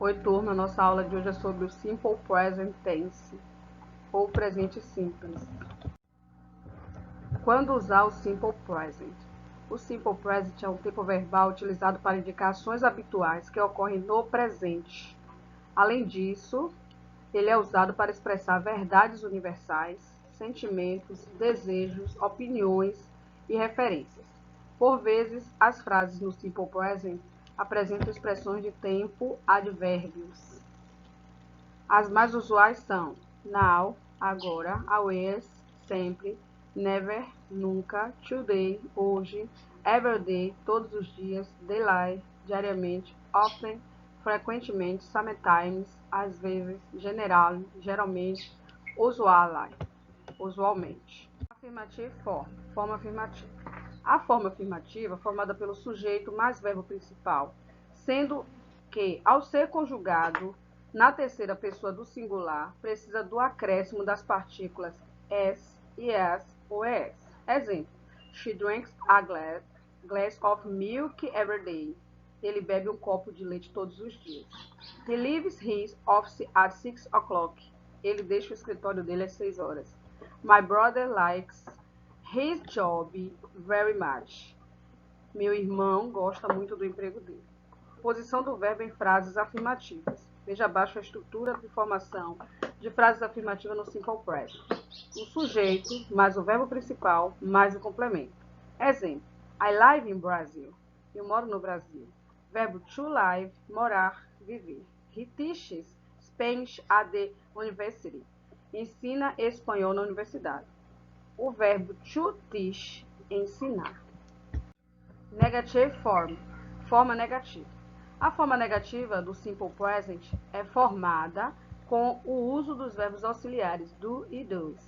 Oi, turma, nossa aula de hoje é sobre o Simple Present Tense, ou presente simples. Quando usar o Simple Present? O Simple Present é um tempo verbal utilizado para indicar ações habituais que ocorrem no presente. Além disso, ele é usado para expressar verdades universais, sentimentos, desejos, opiniões e referências. Por vezes, as frases no Simple Present apresentam expressões de tempo advérbios. As mais usuais são now, agora, always, sempre, never, nunca, today, hoje, everyday, todos os dias, daily, diariamente, often, frequentemente, sometimes, às vezes, generally, geralmente, usualmente. Afirmativa e forma afirmativa. A forma afirmativa, formada pelo sujeito mais verbo principal, sendo que, ao ser conjugado na terceira pessoa do singular, precisa do acréscimo das partículas s e s ou es. Exemplo: She drinks a glass of milk every day. Ele bebe um copo de leite todos os dias. He leaves his office at 6 o'clock. Ele deixa o escritório dele às 6 horas. My brother likes his job very much. Meu irmão gosta muito do emprego dele. Posição do verbo em frases afirmativas. Veja abaixo a estrutura de formação de frases afirmativas no Simple Present. O sujeito, mais o verbo principal, mais o complemento. Exemplo: I live in Brazil. Eu moro no Brasil. Verbo to live, morar, viver. He teaches Spanish at the university. Ensina espanhol na universidade. O verbo to teach, ensinar. Negative form, forma negativa. A forma negativa do Simple Present é formada com o uso dos verbos auxiliares do e dos.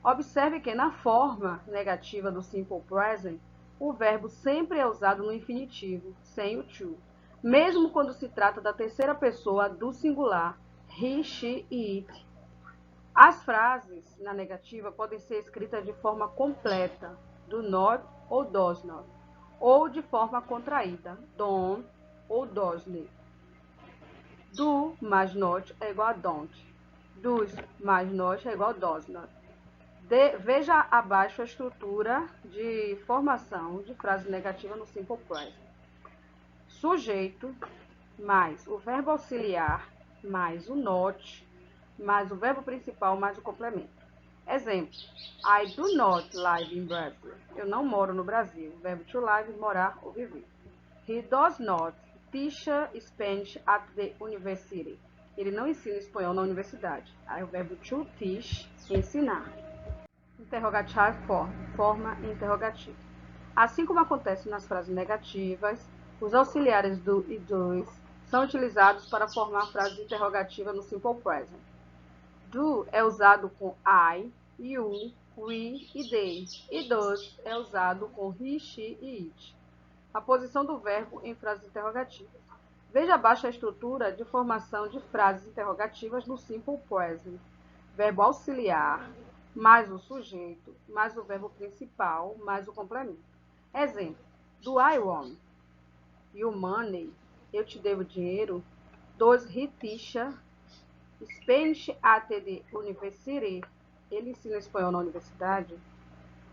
Observe que na forma negativa do Simple Present, o verbo sempre é usado no infinitivo, sem o to, mesmo quando se trata da terceira pessoa do singular, he, she e it. As frases na negativa podem ser escritas de forma completa, do not ou does not, ou de forma contraída, don't ou doesn't. Do mais not é igual a don't. Does mais not é igual a does not. Veja abaixo a estrutura de formação de frase negativa no Simple Present. Sujeito mais o verbo auxiliar mais o not mais o verbo principal mais o complemento. Exemplo: I do not live in Brazil. Eu não moro no Brasil. Verbo to live, morar ou viver. He does not teach Spanish at the university. Ele não ensina espanhol na universidade. Aí o verbo to teach, ensinar. Interrogative form, forma interrogativa. Assim como acontece nas frases negativas, os auxiliares do e dos são utilizados para formar frases interrogativas no Simple Present. Do é usado com I, you, we e they. E does é usado com he, she e it. A posição do verbo em frases interrogativas. Veja abaixo a estrutura de formação de frases interrogativas no Simple Present. Verbo auxiliar, mais o sujeito, mais o verbo principal, mais o complemento. Exemplo: Do I want you money? Eu te devo dinheiro. Does he teach Spanish at the university? Ele ensina espanhol na universidade?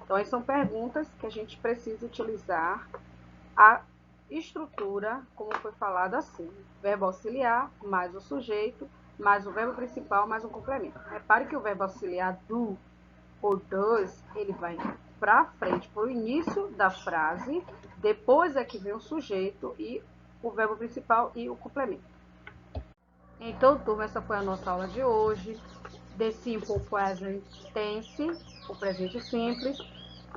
Então, essas são perguntas que a gente precisa utilizar a estrutura, como foi falado assim: verbo auxiliar, mais o sujeito, mais o verbo principal, mais um complemento. Repare que o verbo auxiliar do ou does, ele vai para frente, para o início da frase, depois é que vem o sujeito e o verbo principal e o complemento. Então, turma, essa foi a nossa aula de hoje, The Simple Present Tense, o presente simples,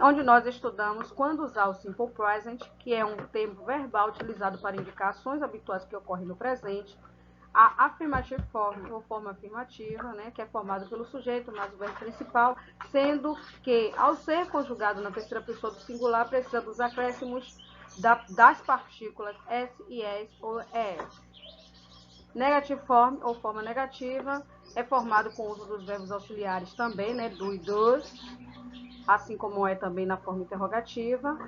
onde nós estudamos quando usar o Simple Present, que é um tempo verbal utilizado para indicar ações habituais que ocorrem no presente, a affirmative form, ou forma afirmativa, né, que é formada pelo sujeito mais o verbo principal, sendo que, ao ser conjugado na terceira pessoa do singular, precisa dos acréscimos das partículas s e es ou es. Negative form, ou forma negativa, é formado com o uso dos verbos auxiliares também, né, do e dos, assim como é também na forma interrogativa.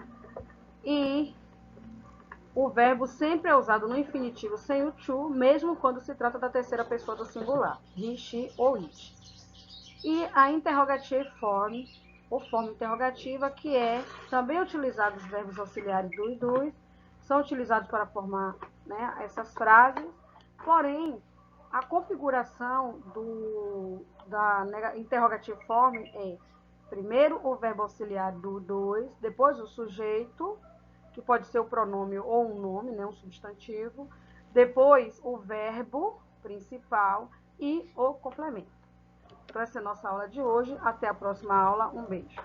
E O verbo sempre é usado no infinitivo sem o to, mesmo quando se trata da terceira pessoa do singular, he, she ou it. E a interrogative form, ou forma interrogativa, que é também utilizado os verbos auxiliares do e dos, são utilizados para formar, né, essas frases, porém, a configuração da interrogative form é primeiro o verbo auxiliar do dois, depois o sujeito, que pode ser o pronome ou um nome, né, um substantivo, depois o verbo principal e o complemento. Então, essa é a nossa aula de hoje. Até a próxima aula. Um beijo.